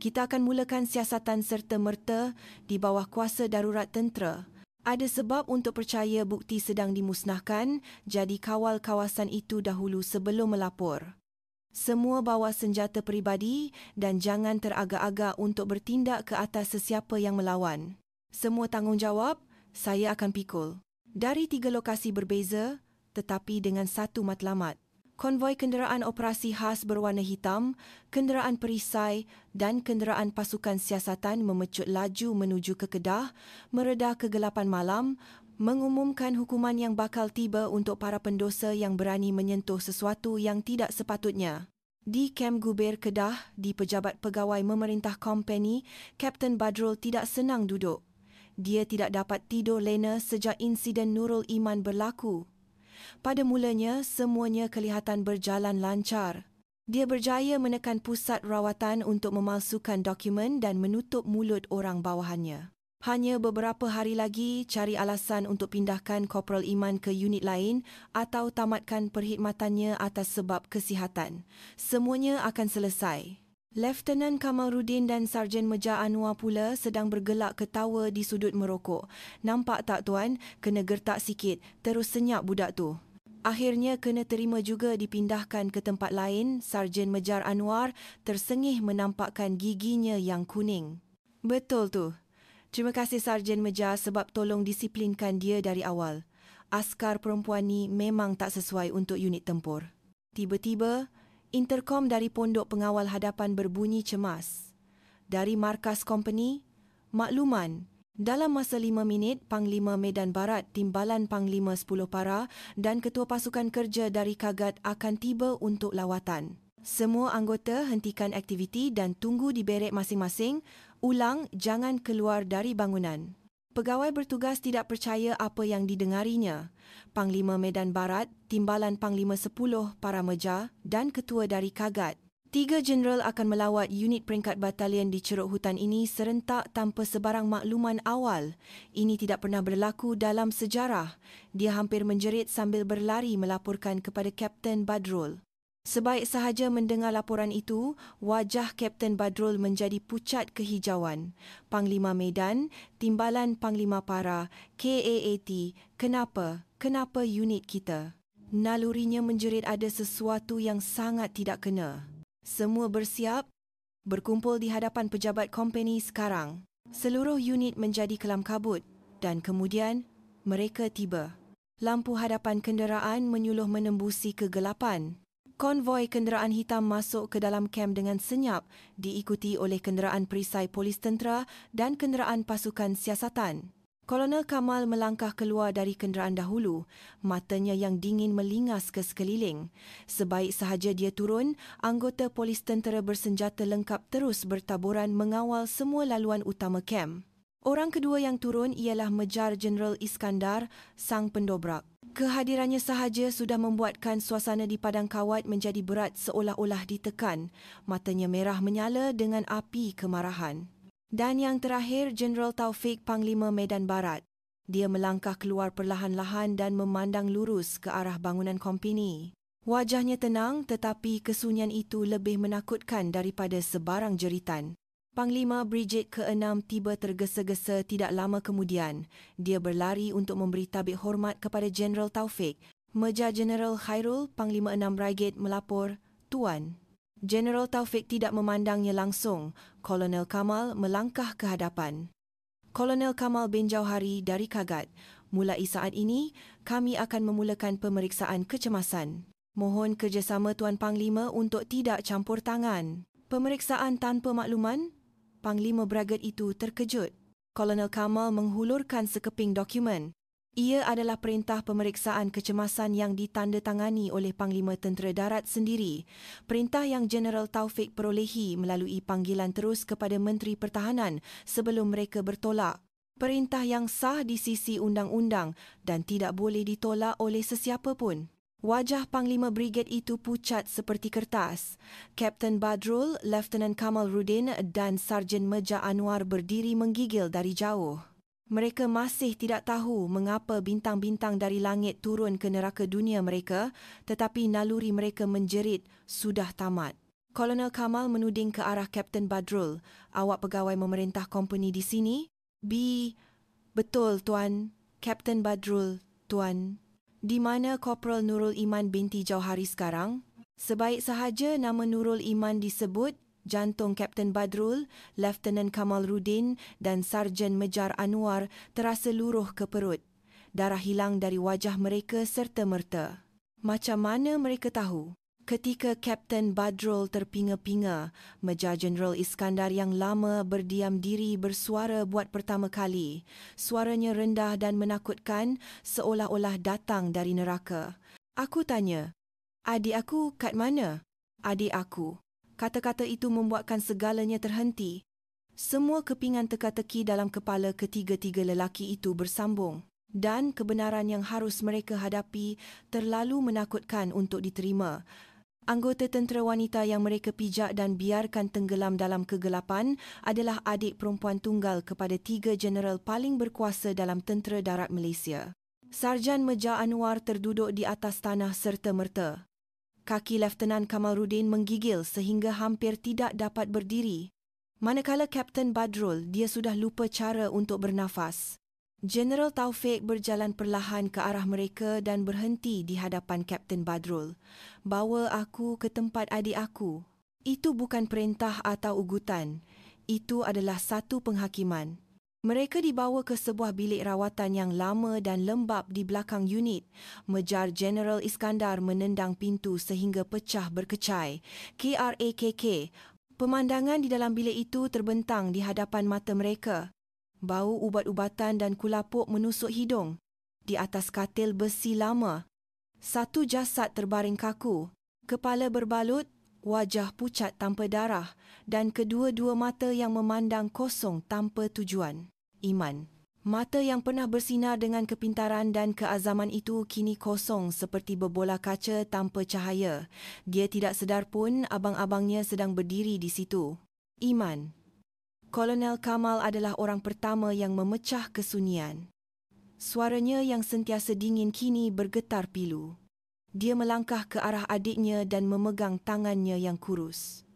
Kita akan mulakan siasatan serta-merta di bawah kuasa darurat tentera. Ada sebab untuk percaya bukti sedang dimusnahkan, jadi kawal kawasan itu dahulu sebelum melapor. Semua bawa senjata peribadi dan jangan teragak-agak untuk bertindak ke atas sesiapa yang melawan. Semua tanggungjawab, saya akan pikul. Dari 3 lokasi berbeza, tetapi dengan satu matlamat. Konvoi kenderaan operasi khas berwarna hitam, kenderaan perisai dan kenderaan pasukan siasatan memecut laju menuju ke Kedah, meredah kegelapan malam, mengumumkan hukuman yang bakal tiba untuk para pendosa yang berani menyentuh sesuatu yang tidak sepatutnya. Di Kem Gubir Kedah, di Pejabat Pegawai Memerintah Company, Kapten Badrul tidak senang duduk. Dia tidak dapat tidur lena sejak insiden Nurul Iman berlaku. Pada mulanya, semuanya kelihatan berjalan lancar. Dia berjaya menekan pusat rawatan untuk memalsukan dokumen dan menutup mulut orang bawahannya. Hanya beberapa hari lagi cari alasan untuk pindahkan Korporal Iman ke unit lain atau tamatkan perkhidmatannya atas sebab kesihatan. Semuanya akan selesai. Lieutenant Kamalruddin dan Sarjan Meja Anwar pula sedang bergelak ketawa di sudut merokok. Nampak tak tuan? Kena gertak sikit, terus senyap budak tu. Akhirnya kena terima juga dipindahkan ke tempat lain. Sarjan Mejar Anwar tersengih menampakkan giginya yang kuning. Betul tu. Terima kasih Sarjan Meja sebab tolong disiplinkan dia dari awal. Askar perempuan ni memang tak sesuai untuk unit tempur. Tiba-tiba, interkom dari pondok pengawal hadapan berbunyi cemas. Dari markas company, makluman. Dalam masa 5 minit, Panglima Medan Barat, Timbalan Panglima 10 Para dan Ketua Pasukan Kerja dari Kagat akan tiba untuk lawatan. Semua anggota hentikan aktiviti dan tunggu di berek masing-masing. Ulang, jangan keluar dari bangunan. Pegawai bertugas tidak percaya apa yang didengarinya. Panglima Medan Barat, Timbalan Panglima 10 Para Meja dan Ketua dari Kagat. 3 jeneral akan melawat unit peringkat batalion di Ceruk Hutan ini serentak tanpa sebarang makluman awal. Ini tidak pernah berlaku dalam sejarah. Dia hampir menjerit sambil berlari melaporkan kepada Kapten Badrul. Sebaik sahaja mendengar laporan itu, wajah Kapten Badrul menjadi pucat kehijauan. Panglima Medan, Timbalan Panglima Para, KAAT, kenapa? Kenapa unit kita? Nalurinya menjerit ada sesuatu yang sangat tidak kena. Semua bersiap, berkumpul di hadapan pejabat company sekarang. Seluruh unit menjadi kelam kabut dan kemudian mereka tiba. Lampu hadapan kenderaan menyuluh menembusi kegelapan. Konvoi kenderaan hitam masuk ke dalam kem dengan senyap, diikuti oleh kenderaan perisai polis tentera dan kenderaan pasukan siasatan. Kolonel Kamal melangkah keluar dari kenderaan dahulu, matanya yang dingin melingas ke sekeliling. Sebaik sahaja dia turun, anggota polis tentera bersenjata lengkap terus bertaburan mengawal semua laluan utama kem. Orang kedua yang turun ialah Mejar Jeneral Iskandar, sang pendobrak. Kehadirannya sahaja sudah membuatkan suasana di padang kawat menjadi berat seolah-olah ditekan. Matanya merah menyala dengan api kemarahan. Dan yang terakhir, Jeneral Taufik, Panglima Medan Barat. Dia melangkah keluar perlahan-lahan dan memandang lurus ke arah bangunan company. Wajahnya tenang tetapi kesunyian itu lebih menakutkan daripada sebarang jeritan. Panglima Brigade ke-6 tiba tergesa-gesa tidak lama kemudian. Dia berlari untuk memberi tabik hormat kepada Jeneral Taufik. Meja Jeneral Khairul, Panglima 6 Brigade melapor, Tuan. Jeneral Taufik tidak memandangnya langsung. Kolonel Kamal melangkah ke hadapan. Kolonel Kamal bin Jauhari dari Kagat. Mulai saat ini, kami akan memulakan pemeriksaan kecemasan. Mohon kerjasama Tuan Panglima untuk tidak campur tangan. Pemeriksaan tanpa makluman? Panglima Brigade itu terkejut. Kolonel Kamal menghulurkan sekeping dokumen. Ia adalah perintah pemeriksaan kecemasan yang ditandatangani oleh Panglima Tentera Darat sendiri. Perintah yang Jeneral Taufik perolehi melalui panggilan terus kepada Menteri Pertahanan sebelum mereka bertolak. Perintah yang sah di sisi undang-undang dan tidak boleh ditolak oleh sesiapa pun. Wajah Panglima Brigade itu pucat seperti kertas. Kapten Badrul, Lieutenant Kamalruddin dan Sarjan Meja Anwar berdiri menggigil dari jauh. Mereka masih tidak tahu mengapa bintang-bintang dari langit turun ke neraka dunia mereka, tetapi naluri mereka menjerit sudah tamat. Kolonel Kamal menuding ke arah Kapten Badrul. Awak pegawai memerintah company di sini? Betul, Tuan. Kapten Badrul, Tuan. Di mana Korporal Nurul Iman binti Jauhari sekarang? Sebaik sahaja nama Nurul Iman disebut, jantung Kapten Badrul, Lieutenant Kamalruddin dan Sarjan Mejar Anwar terasa luruh ke perut. Darah hilang dari wajah mereka serta-merta. Macam mana mereka tahu? Ketika Kapten Badrul terpinga-pinga, Major Jeneral Iskandar yang lama berdiam diri bersuara buat pertama kali. Suaranya rendah dan menakutkan, seolah-olah datang dari neraka. Aku tanya, "Adik aku kat mana?" "Adik aku." Kata-kata itu membuatkan segalanya terhenti. Semua kepingan teka-teki dalam kepala ketiga-tiga lelaki itu bersambung. Dan kebenaran yang harus mereka hadapi terlalu menakutkan untuk diterima. Anggota tentera wanita yang mereka pijak dan biarkan tenggelam dalam kegelapan adalah adik perempuan tunggal kepada 3 jeneral paling berkuasa dalam tentera darat Malaysia. Sarjan Meja Anwar terduduk di atas tanah serta-merta. Kaki Lieutenant Kamaluddin menggigil sehingga hampir tidak dapat berdiri. Manakala Kapten Badrul, dia sudah lupa cara untuk bernafas. Jeneral Taufik berjalan perlahan ke arah mereka dan berhenti di hadapan Kapten Badrul. "Bawa aku ke tempat adik aku." Itu bukan perintah atau ugutan. Itu adalah satu penghakiman. Mereka dibawa ke sebuah bilik rawatan yang lama dan lembap di belakang unit. Major Jeneral Iskandar menendang pintu sehingga pecah berkecai. KRAKK. Pemandangan di dalam bilik itu terbentang di hadapan mata mereka. Bau ubat-ubatan dan kulapuk menusuk hidung. Di atas katil besi lama, satu jasad terbaring kaku, kepala berbalut, wajah pucat tanpa darah dan kedua-dua mata yang memandang kosong tanpa tujuan. Iman. Mata yang pernah bersinar dengan kepintaran dan keazaman itu kini kosong seperti berbola kaca tanpa cahaya. Dia tidak sedar pun abang-abangnya sedang berdiri di situ. Iman. Kolonel Kamal adalah orang pertama yang memecah kesunyian. Suaranya yang sentiasa dingin kini bergetar pilu. Dia melangkah ke arah adiknya dan memegang tangannya yang kurus.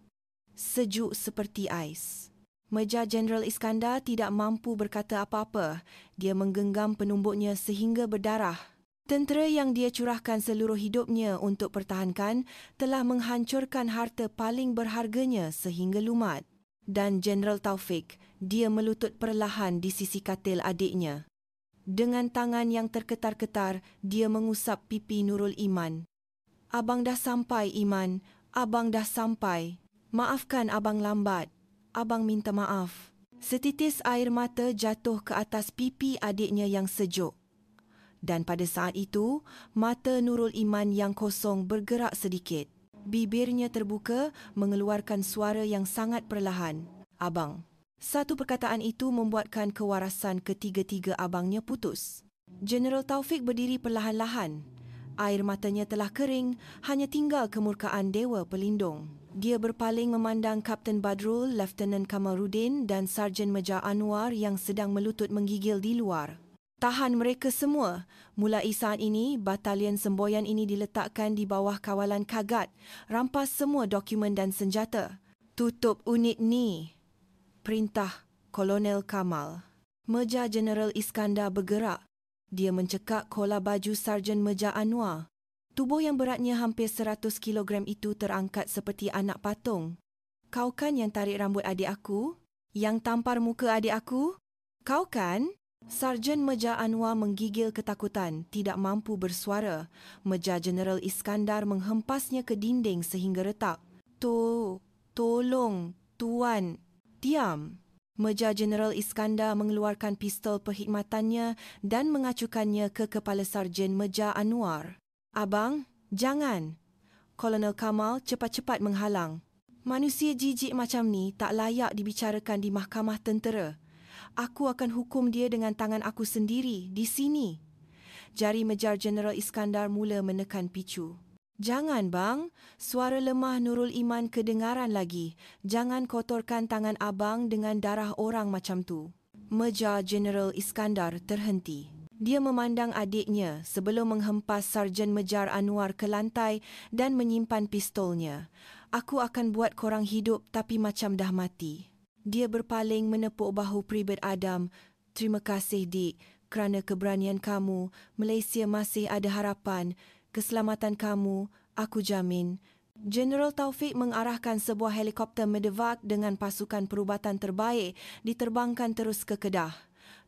Sejuk seperti ais. Major Jeneral Iskandar tidak mampu berkata apa-apa. Dia menggenggam penumbuknya sehingga berdarah. Tentera yang dia curahkan seluruh hidupnya untuk pertahankan telah menghancurkan harta paling berharganya sehingga lumat. Dan Jeneral Taufik, dia melutut perlahan di sisi katil adiknya. Dengan tangan yang terketar-ketar, dia mengusap pipi Nurul Iman. "Abang dah sampai, Iman. Abang dah sampai. Maafkan abang lambat. Abang minta maaf." Setitis air mata jatuh ke atas pipi adiknya yang sejuk. Dan pada saat itu, mata Nurul Iman yang kosong bergerak sedikit. Bibirnya terbuka mengeluarkan suara yang sangat perlahan. "Abang." Satu perkataan itu membuatkan kewarasan ketiga-tiga abangnya putus. Jeneral Taufik berdiri perlahan-lahan. Air matanya telah kering, hanya tinggal kemurkaan Dewa Pelindung. Dia berpaling memandang Kapten Badrul, Lieutenant Kamaluddin dan Sarjan Meja Anwar yang sedang melutut menggigil di luar. "Tahan mereka semua. Mulai saat ini, batalion semboyan ini diletakkan di bawah kawalan Kagat. Rampas semua dokumen dan senjata. Tutup unit ni." Perintah Kolonel Kamal. Major Jeneral Iskandar bergerak. Dia mencekak kola baju Sarjan Meja Anwar. Tubuh yang beratnya hampir 100 kilogram itu terangkat seperti anak patung. "Kau kan yang tarik rambut adik aku? Yang tampar muka adik aku? Kau kan?" Sarjan Meja Anwar menggigil ketakutan, tidak mampu bersuara. Major Jeneral Iskandar menghempasnya ke dinding sehingga retak. Tolong, Tuan." "Diam." Major Jeneral Iskandar mengeluarkan pistol perkhidmatannya dan mengacukannya ke kepala Sarjan Meja Anwar. "Abang, jangan." Kolonel Kamal cepat-cepat menghalang. "Manusia jijik macam ni tak layak dibicarakan di mahkamah tentera. Aku akan hukum dia dengan tangan aku sendiri, di sini." Jari Major Jeneral Iskandar mula menekan picu. "Jangan, bang." Suara lemah Nurul Iman kedengaran lagi. "Jangan kotorkan tangan abang dengan darah orang macam tu." Major Jeneral Iskandar terhenti. Dia memandang adiknya sebelum menghempas Sarjan Meja Anwar ke lantai dan menyimpan pistolnya. "Aku akan buat korang hidup tapi macam dah mati." Dia berpaling menepuk bahu Pribadi Adam. "Terima kasih, Dik, kerana keberanian kamu. Malaysia masih ada harapan. Keselamatan kamu, aku jamin." Jeneral Taufik mengarahkan sebuah helikopter medevac dengan pasukan perubatan terbaik diterbangkan terus ke Kedah.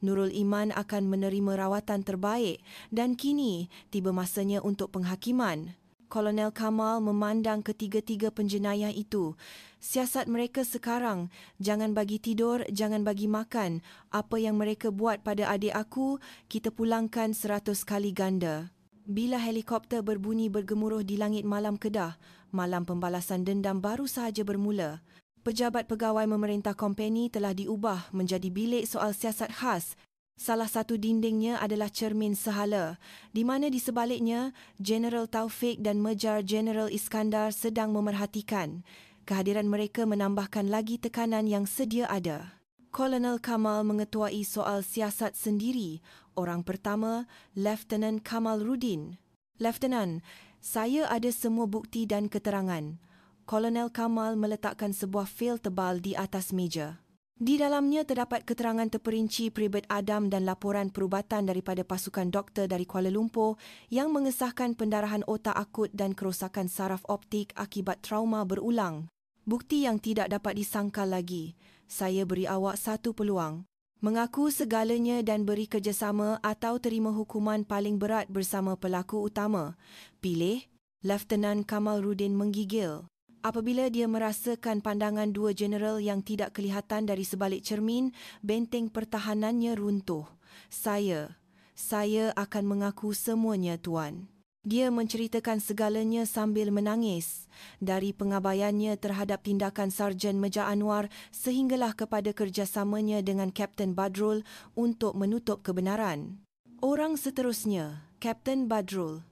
Nurul Iman akan menerima rawatan terbaik dan kini tiba masanya untuk penghakiman. Kolonel Kamal memandang ketiga-tiga penjenayah itu. Siasat mereka sekarang, jangan bagi tidur, jangan bagi makan. Apa yang mereka buat pada adik aku, kita pulangkan 100 kali ganda. Bila helikopter berbunyi bergemuruh di langit malam Kedah, malam pembalasan dendam baru sahaja bermula. Pejabat pegawai memerintah kompeni telah diubah menjadi bilik soal siasat khas. Salah satu dindingnya adalah cermin sehala, di mana di sebaliknya Jeneral Taufik dan Mejar Jeneral Iskandar sedang memerhatikan. Kehadiran mereka menambahkan lagi tekanan yang sedia ada. Kolonel Kamal mengetuai soal siasat sendiri. Orang pertama, Lieutenant Kamal Rudin. Lieutenant, saya ada semua bukti dan keterangan. Kolonel Kamal meletakkan sebuah fail tebal di atas meja. Di dalamnya terdapat keterangan terperinci peribad Adam dan laporan perubatan daripada pasukan doktor dari Kuala Lumpur yang mengesahkan pendarahan otak akut dan kerosakan saraf optik akibat trauma berulang. Bukti yang tidak dapat disangkal lagi. Saya beri awak satu peluang. Mengaku segalanya dan beri kerjasama atau terima hukuman paling berat bersama pelaku utama. Pilih. Lieutenant Kamal Rudin menggigil. Apabila dia merasakan pandangan dua jeneral yang tidak kelihatan dari sebalik cermin, benteng pertahanannya runtuh. Saya akan mengaku semuanya, Tuan. Dia menceritakan segalanya sambil menangis. Dari pengabaiannya terhadap tindakan Sarjan Meja Anwar sehinggalah kepada kerjasamanya dengan Kapten Badrul untuk menutup kebenaran. Orang seterusnya, Kapten Badrul.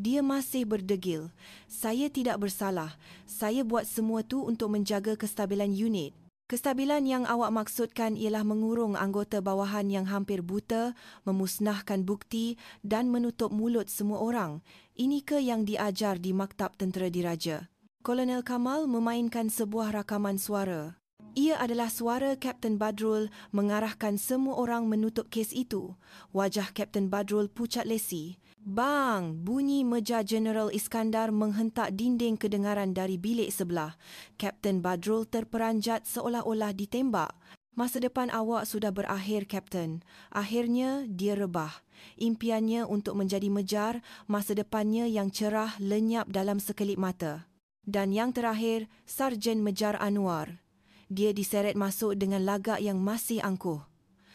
Dia masih berdegil. Saya tidak bersalah. Saya buat semua tu untuk menjaga kestabilan unit. Kestabilan yang awak maksudkan ialah mengurung anggota bawahan yang hampir buta, memusnahkan bukti dan menutup mulut semua orang. Inikah yang diajar di Maktab Tentera Diraja? Kolonel Kamal memainkan sebuah rakaman suara. Ia adalah suara Kapten Badrul mengarahkan semua orang menutup kes itu. Wajah Kapten Badrul pucat lesi. Bang! Bunyi Meja Jeneral Iskandar menghentak dinding kedengaran dari bilik sebelah. Kapten Badrul terperanjat seolah-olah ditembak. Masa depan awak sudah berakhir, Kapten. Akhirnya, dia rebah. Impiannya untuk menjadi Mejar, masa depannya yang cerah lenyap dalam sekelip mata. Dan yang terakhir, Sarjan Mejar Anwar. Dia diseret masuk dengan lagak yang masih angkuh.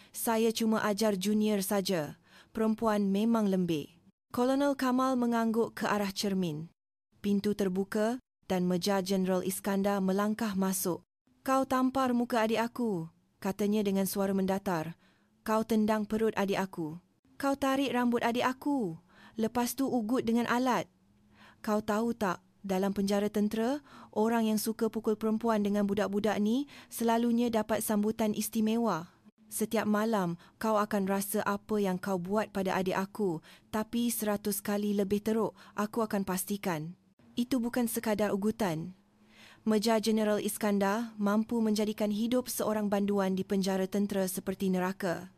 Saya cuma ajar junior saja. Perempuan memang lembik. Kolonel Kamal mengangguk ke arah cermin. Pintu terbuka dan Meja Jeneral Iskandar melangkah masuk. Kau tampar muka adik aku, katanya dengan suara mendatar. Kau tendang perut adik aku. Kau tarik rambut adik aku. Lepas tu ugut dengan alat. Kau tahu tak, dalam penjara tentera, orang yang suka pukul perempuan dengan budak-budak ni selalunya dapat sambutan istimewa. Setiap malam, kau akan rasa apa yang kau buat pada adik aku, tapi 100 kali lebih teruk, aku akan pastikan. Itu bukan sekadar ugutan. Meja Jeneral Iskandar mampu menjadikan hidup seorang banduan di penjara tentera seperti neraka.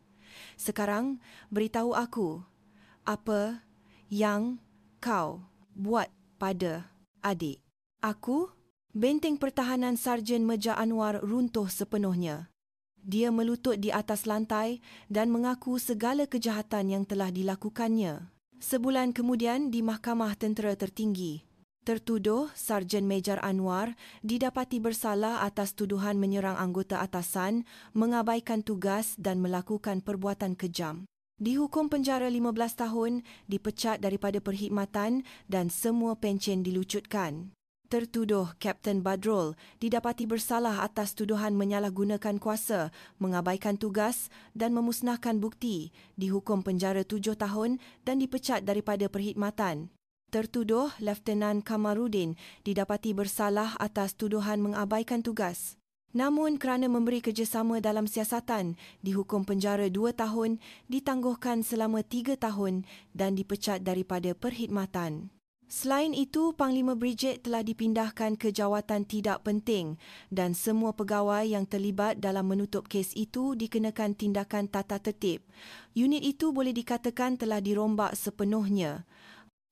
Sekarang, beritahu aku, apa yang kau buat pada adik aku? Benteng pertahanan Sarjan Meja Anwar runtuh sepenuhnya. Dia melutut di atas lantai dan mengaku segala kejahatan yang telah dilakukannya. Sebulan kemudian di Mahkamah Tentera Tertinggi, tertuduh Sarjan Mejar Anwar didapati bersalah atas tuduhan menyerang anggota atasan, mengabaikan tugas dan melakukan perbuatan kejam. Dihukum penjara 15 tahun, dipecat daripada perkhidmatan dan semua pencen dilucutkan. Tertuduh Kapten Badrul didapati bersalah atas tuduhan menyalahgunakan kuasa, mengabaikan tugas dan memusnahkan bukti, dihukum penjara 7 tahun dan dipecat daripada perkhidmatan. Tertuduh Lieutenant Kamarudin didapati bersalah atas tuduhan mengabaikan tugas. Namun kerana memberi kerjasama dalam siasatan, dihukum penjara 2 tahun, ditangguhkan selama 3 tahun dan dipecat daripada perkhidmatan. Selain itu, Panglima Brigade telah dipindahkan ke jawatan tidak penting dan semua pegawai yang terlibat dalam menutup kes itu dikenakan tindakan tata tertib. Unit itu boleh dikatakan telah dirombak sepenuhnya.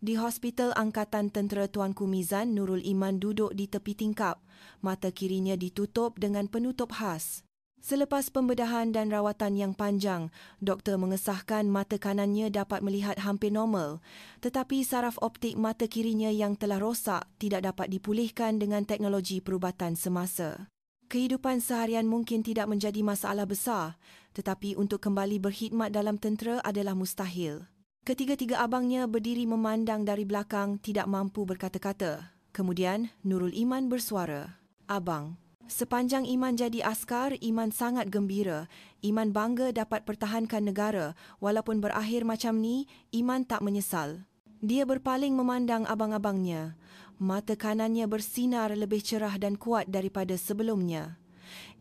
Di Hospital Angkatan Tentera Tuanku Mizan, Nurul Iman duduk di tepi tingkap. Mata kirinya ditutup dengan penutup khas. Selepas pembedahan dan rawatan yang panjang, doktor mengesahkan mata kanannya dapat melihat hampir normal, tetapi saraf optik mata kirinya yang telah rosak tidak dapat dipulihkan dengan teknologi perubatan semasa. Kehidupan seharian mungkin tidak menjadi masalah besar, tetapi untuk kembali berkhidmat dalam tentera adalah mustahil. Ketiga-tiga abangnya berdiri memandang dari belakang, tidak mampu berkata-kata. Kemudian, Nurul Iman bersuara, "Abang, sepanjang Iman jadi askar, Iman sangat gembira. Iman bangga dapat pertahankan negara. Walaupun berakhir macam ni, Iman tak menyesal." Dia berpaling memandang abang-abangnya. Mata kanannya bersinar lebih cerah dan kuat daripada sebelumnya.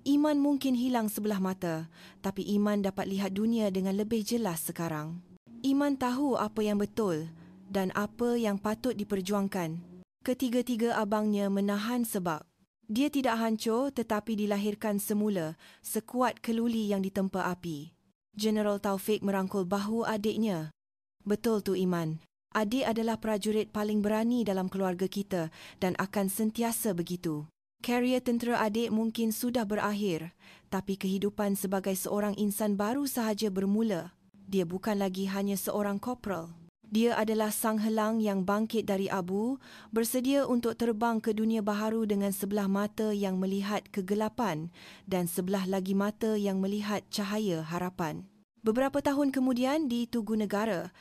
Iman mungkin hilang sebelah mata, tapi Iman dapat lihat dunia dengan lebih jelas sekarang. Iman tahu apa yang betul dan apa yang patut diperjuangkan. Ketiga-tiga abangnya menahan sebab. Dia tidak hancur tetapi dilahirkan semula, sekuat keluli yang ditempa api. Jeneral Taufik merangkul bahu adiknya. "Betul tu Iman. Adik adalah prajurit paling berani dalam keluarga kita dan akan sentiasa begitu. Karier tentera adik mungkin sudah berakhir, tapi kehidupan sebagai seorang insan baru sahaja bermula. Dia bukan lagi hanya seorang korporal. Dia adalah sang helang yang bangkit dari abu, bersedia untuk terbang ke dunia baharu dengan sebelah mata yang melihat kegelapan dan sebelah lagi mata yang melihat cahaya harapan." Beberapa tahun kemudian di Tugu Negara,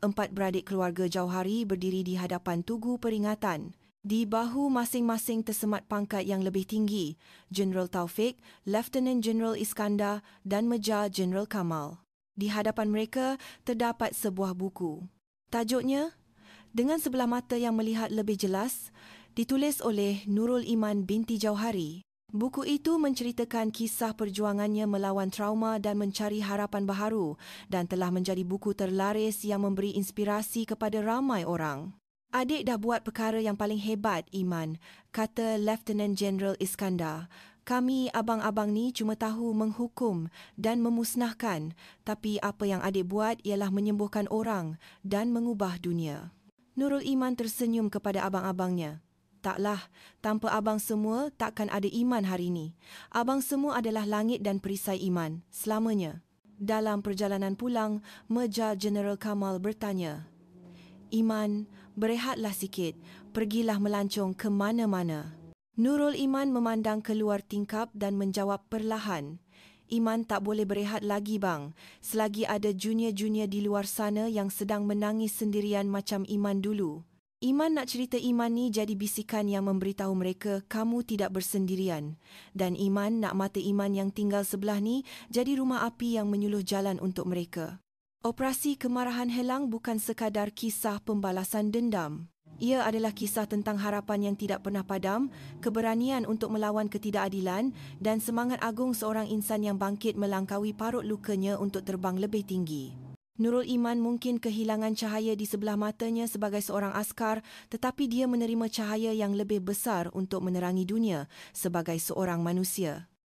4 beradik keluarga Jauhari berdiri di hadapan tugu peringatan. Di bahu masing-masing tersemat pangkat yang lebih tinggi, Jeneral Taufik, Lieutenant Jeneral Iskandar dan Major Jeneral Kamal. Di hadapan mereka terdapat sebuah buku. Tajuknya, "Dengan Sebelah Mata yang Melihat Lebih Jelas", ditulis oleh Nurul Iman binti Jauhari. Buku itu menceritakan kisah perjuangannya melawan trauma dan mencari harapan baharu dan telah menjadi buku terlaris yang memberi inspirasi kepada ramai orang. "Adik dah buat perkara yang paling hebat, Iman," kata Lieutenant General Iskandar. "Kami abang-abang ni cuma tahu menghukum dan memusnahkan, tapi apa yang adik buat ialah menyembuhkan orang dan mengubah dunia." Nurul Iman tersenyum kepada abang-abangnya. "Taklah, tanpa abang semua takkan ada Iman hari ini. Abang semua adalah langit dan perisai Iman, selamanya." Dalam perjalanan pulang, Major Jeneral Kamal bertanya, "Iman, berehatlah sikit, pergilah melancong ke mana-mana." Nurul Iman memandang keluar tingkap dan menjawab perlahan, "Iman tak boleh berehat lagi bang, selagi ada junior-junior di luar sana yang sedang menangis sendirian macam Iman dulu." Iman nak cerita Iman ni jadi bisikan yang memberitahu mereka kamu tidak bersendirian. Dan Iman nak mata Iman yang tinggal sebelah ni jadi rumah api yang menyuluh jalan untuk mereka. Operasi Kemarahan Helang bukan sekadar kisah pembalasan dendam. Ia adalah kisah tentang harapan yang tidak pernah padam, keberanian untuk melawan ketidakadilan dan semangat agung seorang insan yang bangkit melangkaui parut lukanya untuk terbang lebih tinggi. Nurul Iman mungkin kehilangan cahaya di sebelah matanya sebagai seorang askar, tetapi dia menerima cahaya yang lebih besar untuk menerangi dunia sebagai seorang manusia.